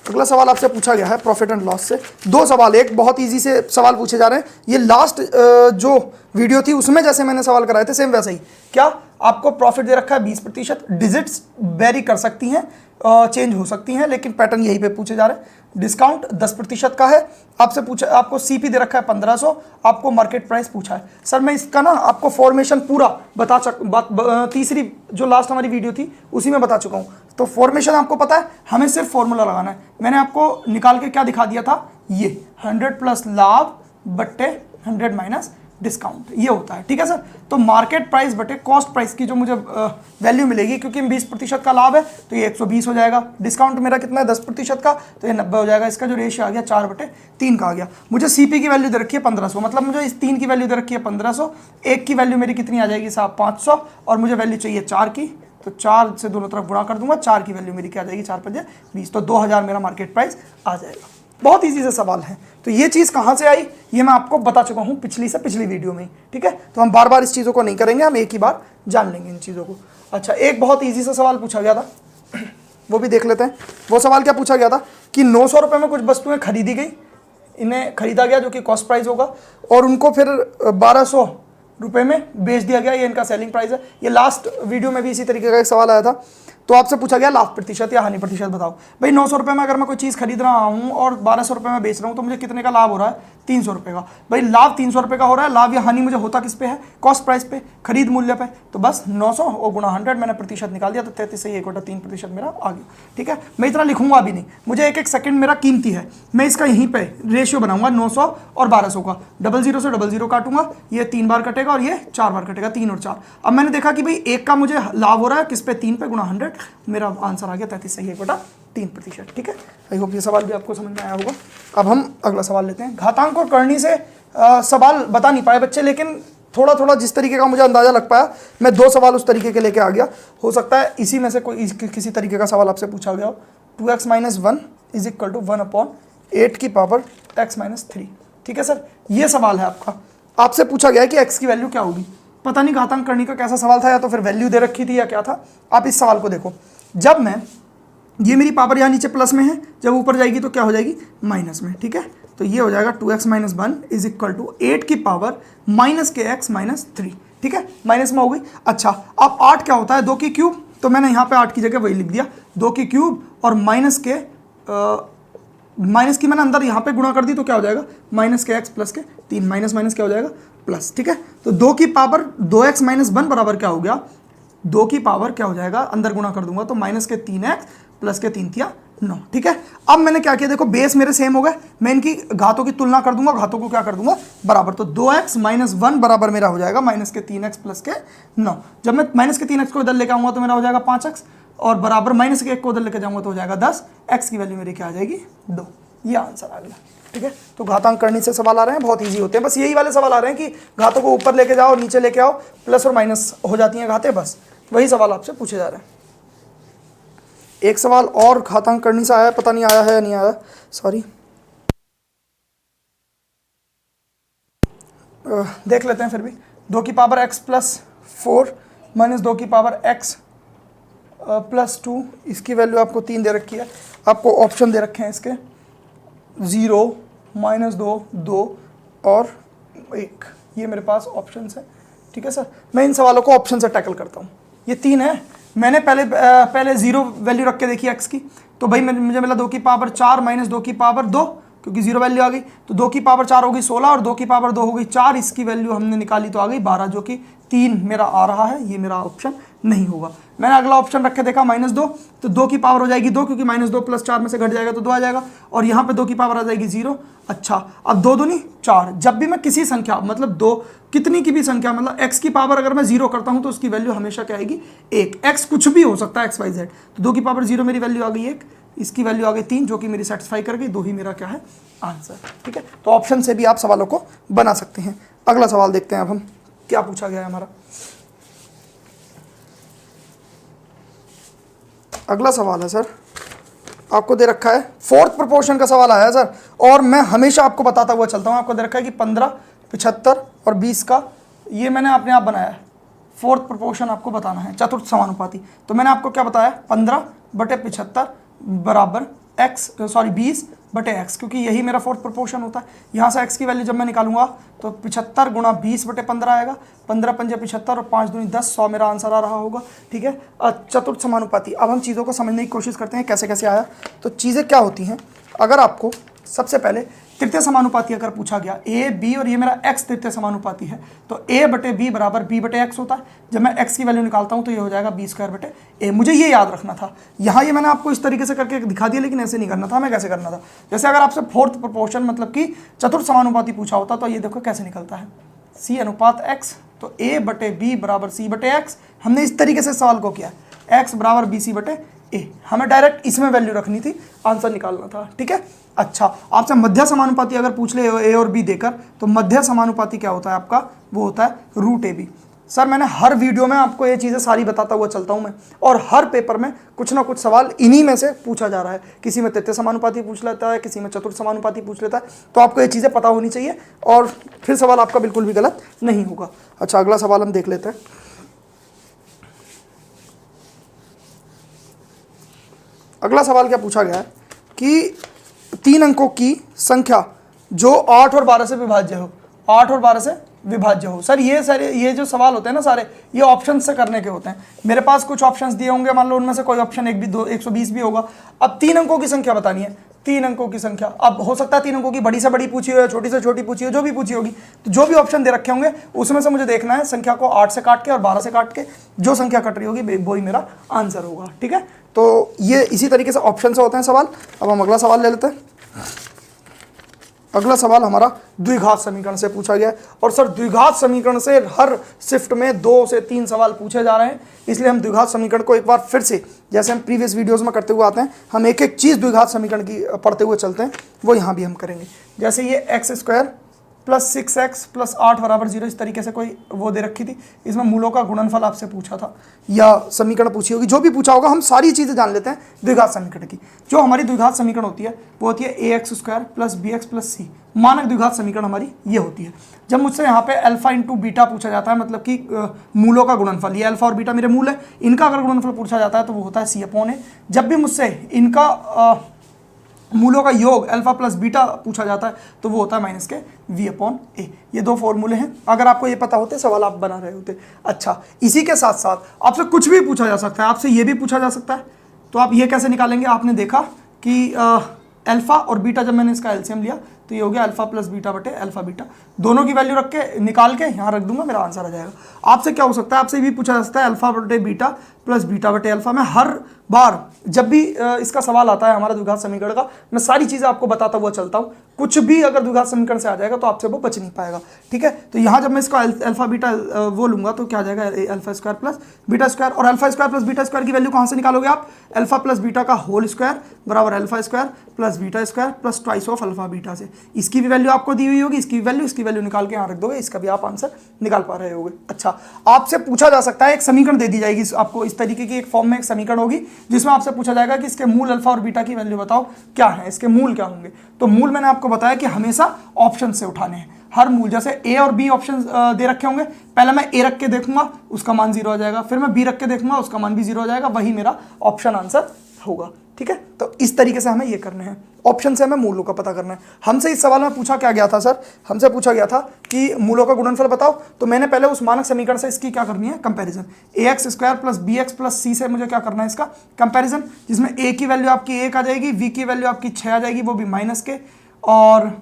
अगला सवाल आपसे पूछा गया है प्रॉफिट एंड लॉस से। 2 सवाल, एक बहुत इजी से सवाल पूछे जा रहे हैं। ये लास्ट जो वीडियो थी उसमें जैसे मैंने सवाल कराए थे सेम वैसा ही। क्या आपको प्रॉफिट दे रखा है 20%, डिजिट्स वेरी कर सकती हैं, चेंज हो सकती हैं, लेकिन पैटर्न यहीं पे पूछे जा रहे हैं। डिस्काउंट 10% का है, आपसे पूछा, आपको सीपी दे रखा है 1500, आपको मार्केट प्राइस पूछा है। सर मैं इसका ना आपको फॉर्मेशन पूरा तीसरी जो लास्ट हमारी वीडियो थी उसी में बता चुका हूँ। तो फॉर्मेशन आपको पता है, हमें सिर्फ फॉर्मूला लगाना है। मैंने आपको निकाल के क्या दिखा दिया था, ये 100 प्लस लाभ बट्टे 100 माइनस डिस्काउंट, ये होता है। ठीक है सर, तो मार्केट प्राइस बटे कॉस्ट प्राइस की जो मुझे वैल्यू मिलेगी, क्योंकि 20% का लाभ है तो ये 120 हो जाएगा। डिस्काउंट मेरा कितना है 10% का, तो ये 90 हो जाएगा। इसका जो रेशियो आ गया 4/3 का आ गया। मुझे सीपी की वैल्यू दे रखी है 1500, मतलब मुझे इस 3 की वैल्यू दे रखी है 1500, एक की वैल्यू मेरी कितनी आ जाएगी साहब 500, और मुझे वैल्यू चाहिए 4 की, तो 4 से दोनों तरफ गुणा कर दूंगा, 4 की वैल्यू मेरी क्या आ जाएगी 4 5 20, तो 2000 मेरा मार्केट प्राइस आ जाएगा। बहुत इजी से सवाल है। तो ये चीज़ कहाँ से आई ये मैं आपको बता चुका हूँ पिछली से पिछली वीडियो में। ठीक है, तो हम बार बार इस चीज़ों को नहीं करेंगे, हम एक ही बार जान लेंगे इन चीज़ों को। अच्छा, एक बहुत इजी सा सवाल पूछा गया था, वो भी देख लेते हैं। वो सवाल क्या पूछा गया था कि 900 रुपये में कुछ वस्तुएं खरीदी गई, इन्हें खरीदा गया जो कि कॉस्ट प्राइस होगा, और उनको फिर 1200 रुपये में बेच दिया गया, ये इनका सेलिंग प्राइस है। ये लास्ट वीडियो में भी इसी तरीके का एक सवाल आया था। तो आपसे पूछा गया लाभ प्रतिशत या हानि प्रतिशत बताओ। भाई 900 रुपये में अगर मैं कोई चीज़ खरीद रहा हूँ और 1200 रुपये में बेच रहा हूँ, तो मुझे कितने का लाभ हो रहा है 300 रुपये का। भाई लाभ 300 रुपये का हो रहा है, लाभ या हानि मुझे होता किस पे है, कॉस्ट प्राइस पे, खरीद मूल्य पे। तो बस 900 और गुणा 100 मैंने प्रतिशत निकाल दिया, तो 33 से 1/3% मेरा आ गया। ठीक है, मैं इतना लिखूंगा भी नहीं, मुझे एक सेकंड मेरा कीमती है। मैं इसका यहीं पे रेशियो बनाऊंगा 900 और 1200 का, 00 से 00 काटूंगा, ये 3 बार कटेगा और ये 4 बार कटेगा, 3 और 4। अब मैंने देखा कि भाई एक का मुझे लाभ हो रहा है किस पे, 3 पे, गुणा 100, मेरा आंसर आ गया 33 से 1/3%। ठीक है, आई होप ये सवाल भी आपको समझ में आया होगा। अब हम अगला सवाल लेते हैं। घातांक और करनी से सवाल बता नहीं पाए बच्चे, लेकिन थोड़ा थोड़ा जिस तरीके का मुझे अंदाजा लग पाया, मैं 2 सवाल उस तरीके के लेके आ गया। हो सकता है इसी में से कोई किसी तरीके का सवाल आपसे पूछा गया हो। 2x - 1 = 1/8 की पावर x - 3। ठीक है सर, ये सवाल है आपका। आपसे पूछा गया है कि x की वैल्यू क्या होगी। पता नहीं घातांक करनी का कैसा सवाल था, या तो फिर वैल्यू दे रखी थी या क्या था। आप इस सवाल को देखो, जब मैं ये मेरी पावर यहाँ नीचे प्लस में है, जब ऊपर जाएगी तो क्या हो जाएगी माइनस में। ठीक है, तो ये हो जाएगा 2x - 1 = 8 की पावर -kx - 3। ठीक है, माइनस में हो गई। अच्छा, अब 8 क्या होता है 2 की क्यूब, तो मैंने यहाँ पे 8 की जगह वही लिख दिया 2 की क्यूब, और माइनस की मैंने अंदर यहाँ पे गुणा कर दी, तो क्या हो जाएगा -kx + 3, माइनस माइनस क्या हो जाएगा प्लस। ठीक है, तो 2 की पावर 2x - 1 बराबर क्या हो गया, 2 की पावर क्या हो जाएगा, अंदर गुणा कर दूंगा तो -3x + 3 = 9। ठीक है, अब मैंने क्या किया, देखो बेस मेरे सेम हो गए, मैं इनकी घातों की तुलना कर दूंगा, घातों को क्या कर दूंगा बराबर, तो 2x - 1 बराबर मेरा हो जाएगा -3x + 9। जब मैं -3x को इधर लेके आऊंगा तो मेरा हो जाएगा 5x, और बराबर -1 को उधर लेके जाऊंगा तो हो जाएगा 10, x की वैल्यू मेरी क्या आ जाएगी 2। ये आंसर आ गया। ठीक है, तो घातांक करनी से सवाल आ रहे हैं, बहुत इजी होते हैं। बस यही वाले सवाल आ रहे हैं कि घातों को ऊपर लेके जाओ, नीचे लेके आओ, प्लस और माइनस हो जाती हैं घातें, बस वही सवाल आपसे पूछे जा रहे हैं। एक सवाल और घातांक करनी से आया, पता नहीं आया है या नहीं आया, सॉरी, देख लेते हैं फिर भी। 2 की पावर x + 4 - 2 की पावर x + 2, इसकी वैल्यू आपको 3 दे रखी है। आपको ऑप्शन दे रखे हैं इसके 0, -2, 2 और 1, ये मेरे पास ऑप्शन है। ठीक है सर, मैं इन सवालों को ऑप्शन से टैकल करता हूँ। ये 3 है, मैंने पहले 0 वैल्यू रख के देखी x की, तो भाई मुझे मिला 2 की पावर 4 - 2 की पावर 2, क्योंकि 0 वैल्यू आ गई, तो 2 की पावर 4 हो गई 16, और 2 की पावर 2 हो गई 4, इसकी वैल्यू हमने निकाली तो आ गई 12, जो कि 3 मेरा आ रहा है, ये मेरा ऑप्शन नहीं होगा। मैंने अगला ऑप्शन रख के देखा -2, तो 2 की पावर हो जाएगी 2, क्योंकि -2 + 4 में से घट जाएगा तो 2 आ जाएगा, और यहाँ पे 2 की पावर आ जाएगी 0। अच्छा, अब 2 दूनी 4, जब भी मैं किसी संख्या, मतलब 2 कितनी की भी संख्या, मतलब x की पावर अगर मैं 0 करता हूँ तो उसकी वैल्यू हमेशा क्या आएगी 1। x कुछ भी हो सकता है, x y z, तो 2 की पावर 0 मेरी वैल्यू आ गई 1, इसकी वैल्यू आ गई 3, जो कि मेरी सेटिस्फाई कर गई, 2 ही मेरा क्या है आंसर। ठीक है, तो ऑप्शन से भी आप सवालों को बना सकते हैं। अगला सवाल देखते हैं अब हम क्या पूछा गया है हमारा। अगला सवाल है सर, आपको दे रखा है 4th प्रोपोर्शन का सवाल आया है सर, और मैं हमेशा आपको बताता हुआ चलता हूँ, आपको दे रखा है कि 15 75 और 20 का, ये मैंने अपने आप बनाया है, फोर्थ प्रोपोर्शन आपको बताना है, चतुर्थ समानुपाती। तो मैंने आपको क्या बताया, 15/75 बराबर 20 बटे x, क्योंकि यही मेरा फोर्थ प्रोपोर्शन होता है। यहाँ से x की वैल्यू जब मैं निकालूंगा तो 75 गुणा 20/15 आएगा, 15 पंजे 75 और 5 दूनी 10, 100 मेरा आंसर आ रहा होगा। ठीक है, चतुर्थ समानुपाती। अब हम चीज़ों को समझने की कोशिश करते हैं कैसे कैसे आया। तो चीज़ें क्या होती हैं, अगर आपको सबसे पहले तृतीय समानुपाती अगर पूछा गया, ए बी और ये मेरा x तृतीय समानुपाती है, तो a बटे बी बराबर b बटे x होता है। जब मैं x की वैल्यू निकालता हूँ तो ये हो जाएगा b² बटे a। मुझे ये याद रखना था। यहाँ ये मैंने आपको इस तरीके से करके दिखा दिया, लेकिन ऐसे नहीं करना था। मैं कैसे करना था, जैसे अगर आपसे फोर्थ प्रोपोर्शन मतलब कि चतुर्थ समानुपाती पूछा होता तो ये देखो कैसे निकलता है, c अनुपात x, तो a बटे b बराबर c बटे x। हमने इस तरीके से सवाल को किया, x बराबर bc बटे a। हमें डायरेक्ट इसमें वैल्यू रखनी थी, आंसर निकालना था। ठीक है, अच्छा आपसे मध्य समानुपाती अगर पूछ ले a और b देकर, तो मध्य समानुपाती क्या होता है आपका, वो होता है √ab। सर मैंने हर वीडियो में आपको ये चीज़ें सारी बताता हुआ चलता हूँ मैं, और हर पेपर में कुछ ना कुछ सवाल इन्हीं में से पूछा जा रहा है। किसी में तृतीय समानुपाती पूछ लेता है, किसी में चतुर्थ समानुपाती पूछ लेता है, तो आपको ये चीज़ें पता होनी चाहिए और फिर सवाल आपका बिल्कुल भी गलत नहीं होगा। अच्छा अगला सवाल हम देख लेते हैं। अगला सवाल क्या पूछा गया है कि 3 अंकों की संख्या जो 8 और 12 से विभाज्य हो, 8 और 12 से विभाज्य हो। सर ये जो सवाल होते हैं ना सारे, ये ऑप्शन से करने के होते हैं। मेरे पास कुछ ऑप्शंस दिए होंगे, मान लो उनमें से कोई ऑप्शन 120 भी होगा। अब 3 अंकों की संख्या बतानी है, 3 अंकों की संख्या। अब हो सकता है 3 अंकों की बड़ी से बड़ी पूछी हो या छोटी से छोटी पूछी हो, जो भी पूछी होगी, तो जो भी ऑप्शन दे रखे होंगे उसमें से मुझे देखना है संख्या को 8 से काट के और 12 से काट के जो संख्या कट रही होगी वही मेरा आंसर होगा। ठीक है, तो ये इसी तरीके से ऑप्शन से होते हैं सवाल। अब हम अगला सवाल ले लेते हैं। अगला सवाल हमारा द्विघात समीकरण से पूछा गया है, और सर द्विघात समीकरण से हर शिफ्ट में 2 से 3 सवाल पूछे जा रहे हैं, इसलिए हम द्विघात समीकरण को एक बार फिर से, जैसे हम प्रीवियस वीडियोस में करते हुए आते हैं, हम एक एक चीज़ द्विघात समीकरण की पढ़ते हुए चलते हैं, वो यहाँ भी हम करेंगे। जैसे ये x² + 6x + 8 = 0, इस तरीके से कोई वो दे रखी थी, इसमें मूलों का गुणनफल आपसे पूछा था या समीकरण पूछी होगी, जो भी पूछा होगा हम सारी चीज़ें जान लेते हैं द्विघात समीकरण की। जो हमारी द्विघात समीकरण होती है वो होती है ax² + bx + c। मानक द्विघात समीकरण हमारी ये होती है। जब मुझसे यहाँ पे अल्फा इंटू बीटा पूछा जाता है, मतलब कि मूलों का गुणनफल, ये अल्फा और बीटा मेरे मूल है, इनका अगर गुणनफल पूछा जाता है तो वो होता है c/a। जब भी मुझसे इनका मूलों का योग अल्फा प्लस बीटा पूछा जाता है तो वो होता है -v/a। ये 2 फॉर्मूले हैं, अगर आपको ये पता होते सवाल आप बना रहे होते। अच्छा इसी के साथ साथ आपसे कुछ भी पूछा जा सकता है, आपसे ये भी पूछा जा सकता है, तो आप ये कैसे निकालेंगे। आपने देखा कि अल्फा और बीटा, जब मैंने इसका एलसीएम लिया तो ये हो गया अल्फा प्लस बीटा बटे अल्फा बीटा। दोनों की वैल्यू रख के निकाल के यहाँ रख दूंगा, मेरा आंसर आ जाएगा। आपसे क्या हो सकता है, आपसे भी पूछा जा सकता है अल्फा बटे बीटा प्लस बीटा बटे अल्फा। मैं हर बार जब भी इसका सवाल आता है हमारा द्विघात समीकरण का, मैं सारी चीज़ें आपको बताता हुआ चलता हूँ। कुछ भी अगर द्विघात समीकरण से आ जाएगा तो आपसे वो बच नहीं पाएगा। ठीक है, तो यहाँ जब मैं इसका अल्फा बीटा वो लूंगा तो क्या आ जाएगा, α² प्लस β²। और α² प्लस β² की वैल्यू कहाँ से निकालोगे आप, अल्फा प्लस बीटा का होल स्क्वायर बराबर α² plus β² plus twice of alpha beta से। इसकी भी वैल्यू आपको दी हुई होगी, इसकी वैल्यू निकाल के यहाँ रख दोगे, इसका भी आप आंसर निकाल पा रहे होगे। अच्छा आपसे पूछा जा सकता है, एक समीकरण दे दी जाएगी आपको, इस तरीके की एक फॉर्म में एक समीकरण होगी जिसमें आपसे पूछा जाएगा कि इसके मूल अल्फा और बीटा की वैल्यू बताओ क्या है, इसके मूल क्या होंगे। तो मूल मैंने आपको बताया कि हमेशा ऑप्शन से उठाने हैं। हर मूल, जैसे ए और बी ऑप्शन दे रखे होंगे, पहले मैं ए रख के देखूंगा उसका मान 0 आ जाएगा, फिर मैं बी रख के देखूंगा उसका मान भी 0 आ जाएगा, वही मेरा ऑप्शन आंसर होगा। ठीक है, तो इस तरीके से हमें ये करने हैं, ऑप्शन से हमें मूलों का पता करना है। हमसे इस सवाल में पूछा क्या गया था सर, हमसे पूछा गया था कि मूलों का गुणनफल बताओ, तो मैंने पहले उस मानक समीकरण से इसकी क्या करनी है, comparison. ax² plus bx plus c से मुझे क्या करना है, इसका कंपैरिजन, जिसमें a की वैल्यू आपकी 1 आ जाएगी, v की वैल्यू आपकी 6 आ जाएगी, वो भी माइनस के, और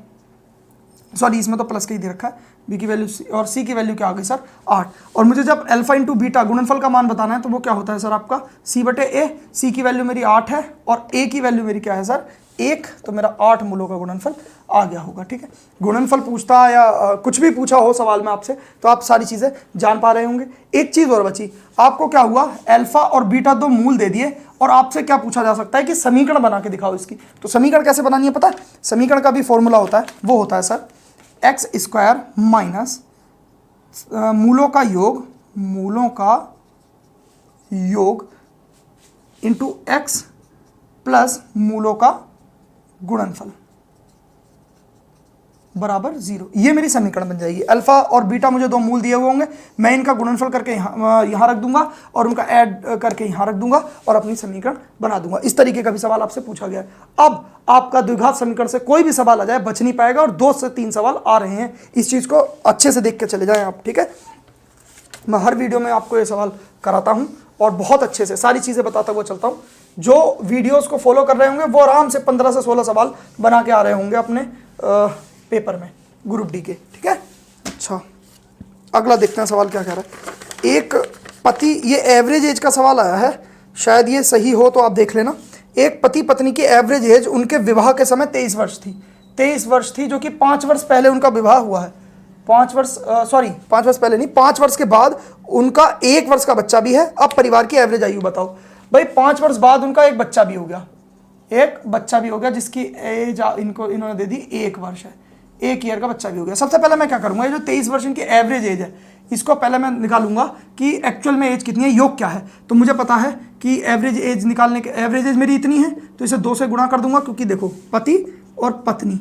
सॉरी इसमें तो प्लस के ही दे रखा है, बी की वैल्यू और सी की वैल्यू क्या आ गई सर 8। और मुझे जब अल्फा इंटू बीटा गुणनफल का मान बताना है तो वो क्या होता है सर आपका c/a। सी की वैल्यू मेरी 8 है और a की वैल्यू मेरी क्या है सर 1, तो मेरा 8 मूलों का गुणनफल आ गया होगा। ठीक है, गुणनफल पूछता या कुछ भी पूछा हो सवाल में आपसे तो आप सारी चीज़ें जान पा रहे होंगे। एक चीज़ और बची, आपको क्या हुआ, अल्फा और बीटा 2 मूल दे दिए और आपसे क्या पूछा जा सकता है कि समीकरण बना के दिखाओ इसकी। तो समीकरण कैसे बनानी है पता है, समीकरण का भी फॉर्मूला होता है, वो होता है सर x² माइनस मूलों का योग इंटू x प्लस मूलों का गुणनफल। बराबर 0, ये मेरी समीकरण बन जाएगी। अल्फा और बीटा मुझे दो मूल दिए हुए होंगे, मैं इनका गुणनफल करके यहाँ रख दूंगा और उनका ऐड करके यहाँ रख दूंगा और अपनी समीकरण बना दूंगा। इस तरीके का भी सवाल आपसे पूछा गया है। अब आपका द्विघात समीकरण से कोई भी सवाल आ जाए बच नहीं पाएगा, और 2 से 3 सवाल आ रहे हैं, इस चीज़ को अच्छे से देख के चले जाएं आप, ठीक है। मैं हर वीडियो में आपको ये सवाल कराता हूँ और बहुत अच्छे से सारी चीज़ें बताता हुआ चलता हूँ। जो वीडियोस को फॉलो कर रहे होंगे वो आराम से 15 से 16 सवाल बना के आ रहे होंगे अपने पेपर में ग्रुप डी के, ठीक है। अच्छा, अगला देखते हैं सवाल क्या कह रहा है। एक पति, ये एवरेज एज का सवाल आया है, शायद ये सही हो तो आप देख लेना। एक पति पत्नी की एवरेज एज उनके विवाह के समय 23 वर्ष थी। 23 वर्ष थी, जो कि 5 वर्ष पहले उनका विवाह हुआ है। 5 वर्ष पहले नहीं, 5 वर्ष के बाद उनका 1 वर्ष का बच्चा भी है। अब परिवार की एवरेज आयु बताओ। भाई 5 वर्ष बाद उनका एक बच्चा भी हो गया, जिसकी एज इन्होंने दे दी 1 वर्ष है, 1 ईयर का बच्चा भी हो गया। सबसे पहले मैं क्या करूंगा, ये जो 23 वर्ष इनकी एवरेज एज है, इसको पहले मैं निकालूंगा कि एक्चुअल में एज कितनी है, योग क्या है। तो मुझे पता है कि एवरेज एज निकालने के, एवरेज एज मेरी इतनी है तो इसे 2 से गुणा कर दूंगा, क्योंकि देखो पति और पत्नी,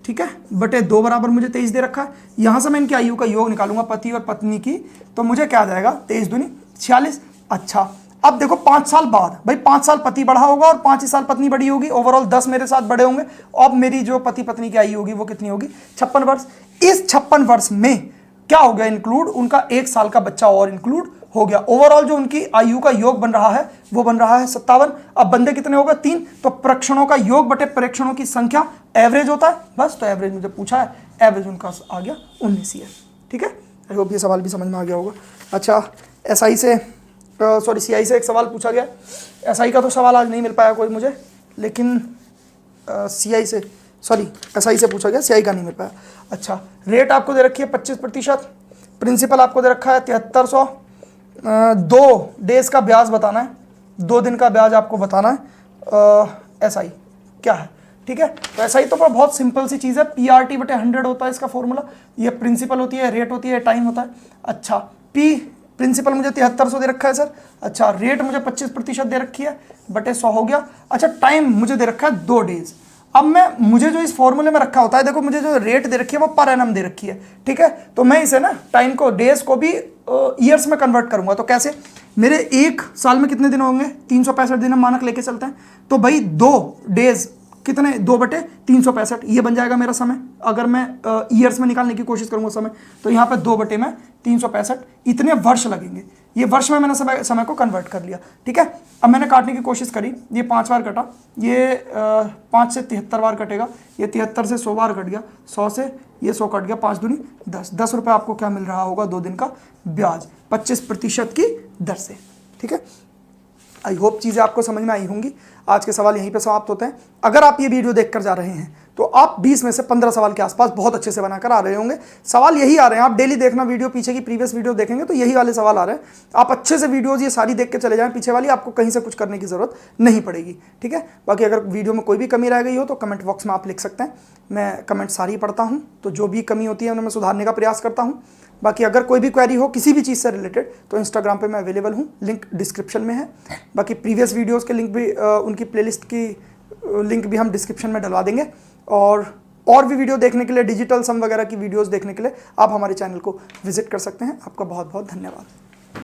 ठीक है, बटे 2 बराबर मुझे 23 दे रखा है। यहां से मैं इनकी आयु का योग निकालूंगा पति और पत्नी की, तो मुझे क्या आ जाएगा, 23 दूनी 46। अच्छा, अब देखो 5 साल बाद, भाई 5 साल पति बढ़ा होगा और 5 ही साल पत्नी बड़ी होगी, ओवरऑल 10 मेरे साथ बड़े होंगे। अब मेरी जो पति पत्नी की आयु होगी वो कितनी होगी, 56 वर्ष। इस 56 वर्ष में क्या हो गया इंक्लूड, उनका 1 साल का बच्चा और इंक्लूड हो गया। ओवरऑल जो उनकी आयु का योग बन रहा है वो बन रहा है 57। अब बंदे कितने होगा, 3, तो प्रेक्षणों का योग बटे प्रेक्षणों की संख्या एवरेज होता है, बस। तो एवरेज मुझे पूछा है, एवरेज उनका आ गया 19 ईयर, ठीक है। आई होप ये सवाल भी समझ में आ गया होगा। अच्छा, एसआई से सीआई से एक सवाल पूछा गया। एसआई का तो सवाल आज नहीं मिल पाया कोई मुझे, लेकिन एसआई से पूछा गया, सीआई का नहीं मिल पाया। अच्छा, रेट आपको दे रखी है 25%, प्रिंसिपल आपको दे रखा है 7300, 2 डेज का ब्याज बताना है, 2 दिन का ब्याज आपको बताना है। एसआई क्या है, ठीक है। तो एसआई तो बहुत सिंपल सी चीज़ है, पीआरटी बटे 100 होता है इसका फॉर्मूला। ये प्रिंसिपल होती है, रेट होती है, टाइम होता है। अच्छा, प्रिंसिपल मुझे 7300 दे रखा है सर। अच्छा, रेट मुझे 25% दे रखी है, बटे 100 हो गया। अच्छा, टाइम मुझे दे रखा है 2 डेज। अब मुझे जो इस फॉर्मूले में रखा होता है, देखो मुझे जो रेट दे रखी है वो पर एनम दे रखी है, ठीक है। तो मैं इसे ना टाइम को, डेज को भी ईयर्स में कन्वर्ट करूंगा। तो कैसे, मेरे 1 साल में कितने दिन होंगे, 365 दिन हम मानक लेके चलते हैं। तो भाई 2 डेज कितने, 2 बटे 365, ये बन जाएगा मेरा समय। अगर मैं ईयर्स में निकालने की कोशिश करूंगा समय, तो यहाँ पे 2 बटे में 365, इतने वर्ष लगेंगे। ये वर्ष में मैंने समय को कन्वर्ट कर लिया, ठीक है। अब मैंने काटने की कोशिश करी, ये 5 बार कटा, ये 5 से 73 बार कटेगा, ये 73 से 100 बार कट गया, 100 से ये 100 कट गया, 5 दूनी 10, 10 रुपये आपको क्या मिल रहा होगा, 2 दिन का ब्याज 25% की दर से, ठीक है। आई होप चीज़ें आपको समझ में आई होंगी। आज के सवाल यहीं पे समाप्त होते हैं। अगर आप ये वीडियो देखकर जा रहे हैं तो आप 20 में से 15 सवाल के आसपास बहुत अच्छे से बनाकर आ रहे होंगे। सवाल यही आ रहे हैं, आप डेली देखना वीडियो, पीछे की प्रीवियस वीडियो देखेंगे तो यही वाले सवाल आ रहे हैं। आप अच्छे से वीडियोज़ ये सारी देख के चले जाएं, पीछे वाली, आपको कहीं से कुछ करने की ज़रूरत नहीं पड़ेगी, ठीक है। बाकी अगर वीडियो में कोई भी कमी रह गई हो तो कमेंट बॉक्स में आप लिख सकते हैं, मैं कमेंट सारी पढ़ता हूँ, तो जो भी कमी होती है उन्हें मैं सुधारने का प्रयास करता हूँ। बाकी अगर कोई भी क्वेरी हो किसी भी चीज़ से रिलेटेड तो इंस्टाग्राम पे मैं अवेलेबल हूँ, लिंक डिस्क्रिप्शन में है। बाकी प्रीवियस वीडियोस के लिंक भी, उनकी प्लेलिस्ट की लिंक भी हम डिस्क्रिप्शन में डलवा देंगे। और भी वीडियो देखने के लिए, डिजिटल सम वगैरह की वीडियोस देखने के लिए आप हमारे चैनल को विजिट कर सकते हैं। आपका बहुत बहुत धन्यवाद।